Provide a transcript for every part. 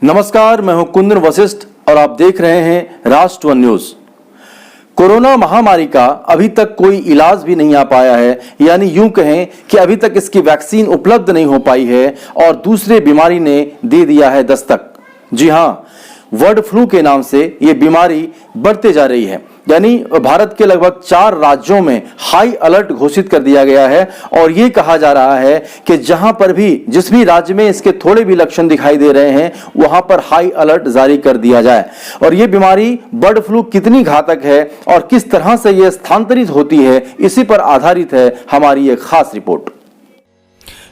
नमस्कार, मैं हूं कुंदन वशिष्ठ और आप देख रहे हैं राष्ट्र वन न्यूज। कोरोना महामारी का अभी तक कोई इलाज भी नहीं आ पाया है, यानी यूं कहें कि अभी तक इसकी वैक्सीन उपलब्ध नहीं हो पाई है और दूसरे बीमारी ने दे दिया है दस्तक। जी हां, बर्ड फ्लू के नाम से ये बीमारी बढ़ते जा रही है। यानी भारत के लगभग 4 राज्यों में हाई अलर्ट घोषित कर दिया गया है और ये कहा जा रहा है कि जहां पर भी जिस भी राज्य में इसके थोड़े भी लक्षण दिखाई दे रहे हैं वहां पर हाई अलर्ट जारी कर दिया जाए। और ये बीमारी बर्ड फ्लू कितनी घातक है और किस तरह से ये स्थानांतरित होती है, इसी पर आधारित है हमारी एक खास रिपोर्ट।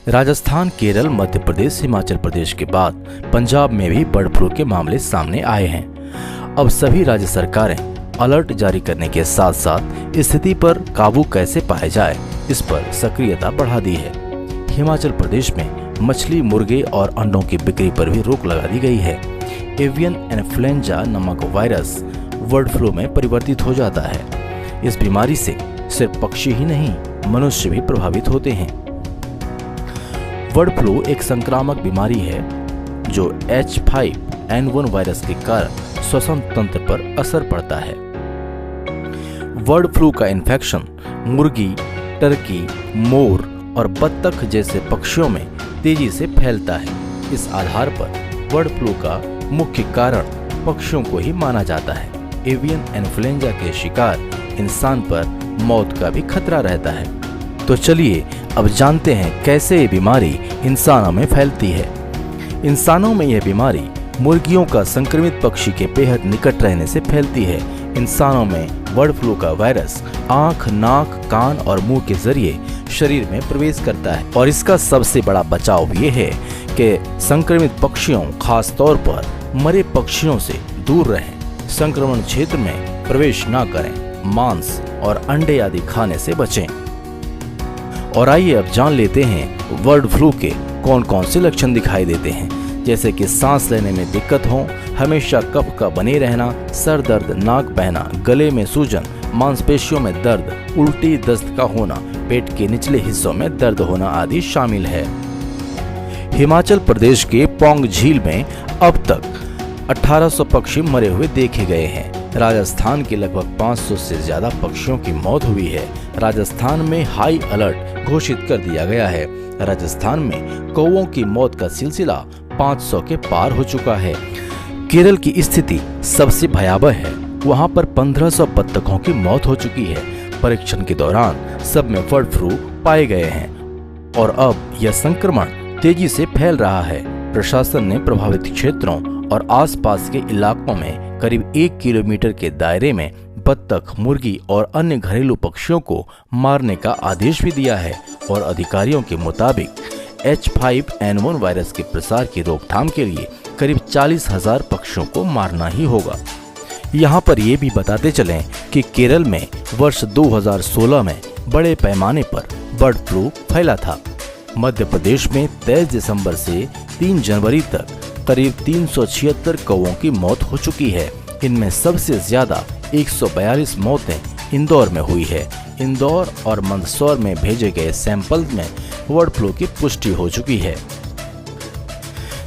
राजस्थान, केरल, मध्य प्रदेश, हिमाचल प्रदेश के बाद पंजाब में भी बर्ड फ्लू के मामले सामने आए हैं। अब सभी राज्य सरकारें अलर्ट जारी करने के साथ साथ स्थिति पर काबू कैसे पाया जाए, इस पर सक्रियता बढ़ा दी है। हिमाचल प्रदेश में मछली, मुर्गे और अंडों की बिक्री पर भी रोक लगा दी गई है। एवियन इन्फ्लुएंजा नामक वायरस बर्ड फ्लू में परिवर्तित हो जाता है। इस बीमारी से सिर्फ पक्षी ही नहीं, मनुष्य भी प्रभावित होते हैं। बर्ड फ्लू एक संक्रामक बीमारी है जो H5N1 वायरस के कारण श्वसन तंत्र पर असर पड़ता है। बर्ड फ्लू का इन्फेक्शन मुर्गी, टर्की, मोर और बत्तख जैसे पक्षियों में तेजी से फैलता है। इस आधार पर बर्ड फ्लू का मुख्य कारण पक्षियों को ही माना जाता है। एवियन इन्फ्लुएंजा के शिकार इंसान पर मौत का भी खतरा रहता है। तो चलिए अब जानते हैं कैसे ये बीमारी इंसानों में फैलती है। इंसानों में यह बीमारी मुर्गियों का संक्रमित पक्षी के बेहद निकट रहने से फैलती है। इंसानों में बर्ड फ्लू का वायरस आंख, नाक, कान और मुंह के जरिए शरीर में प्रवेश करता है और इसका सबसे बड़ा बचाव ये है कि संक्रमित पक्षियों, खास तौर पर मरे पक्षियों से दूर रहें, संक्रमण क्षेत्र में प्रवेश न करें, मांस और अंडे आदि खाने से बचें। और आइए अब जान लेते हैं बर्ड फ्लू के कौन कौन से लक्षण दिखाई देते हैं, जैसे कि सांस लेने में दिक्कत हो, हमेशा कफ का बने रहना, सर दर्द, नाक बहना, गले में सूजन, मांसपेशियों में दर्द, उल्टी दस्त का होना, पेट के निचले हिस्सों में दर्द होना आदि शामिल है। हिमाचल प्रदेश के पौंग झील में अब तक 1800 पक्षी मरे हुए देखे गए हैं। राजस्थान के लगभग 500 से ज्यादा पक्षियों की मौत हुई है। राजस्थान में हाई अलर्ट घोषित कर दिया गया है। राजस्थान में कौओं की मौत का सिलसिला 500 के पार हो चुका है। केरल की स्थिति सबसे भयावह है। वहां पर 1500 बत्तखों की मौत हो चुकी है। परीक्षण के दौरान सब में बर्ड फ्लू पाए गए हैं और अब यह संक्रमण तेजी से फैल रहा है। प्रशासन ने प्रभावित क्षेत्रों और आसपास के इलाकों में करीब 1 किलोमीटर के दायरे में बत्तख, मुर्गी और अन्य घरेलू पक्षियों को मारने का आदेश भी दिया है और अधिकारियों के मुताबिक H5N1 वायरस के प्रसार की रोकथाम के लिए करीब 40,000 पक्षियों को मारना ही होगा। यहाँ पर ये भी बताते चलें कि केरल में वर्ष 2016 में बड़े पैमाने पर बर्ड फ्लू फैला था। मध्य प्रदेश में 23 दिसंबर से 3 जनवरी तक करीब 376 कौओं की मौत हो चुकी है। इनमें सबसे ज्यादा 142 मौतें इंदौर में हुई है। इंदौर और मंदसौर में भेजे गए सैंपल में बर्ड फ्लू की पुष्टि हो चुकी है।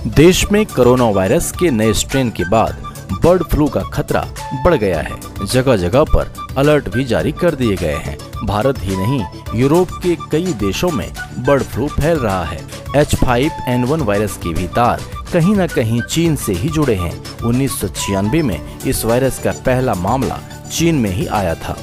देश में कोरोना वायरस के नए स्ट्रेन के बाद बर्ड फ्लू का खतरा बढ़ गया है। जगह जगह पर अलर्ट भी जारी कर दिए गए हैं। भारत ही नहीं, यूरोप के कई देशों में बर्ड फ्लू फैल रहा है। H5N1 वायरस के भी तार कहीं न कहीं चीन से ही जुड़े हैं। 1996 में इस वायरस का पहला मामला चीन में ही आया था।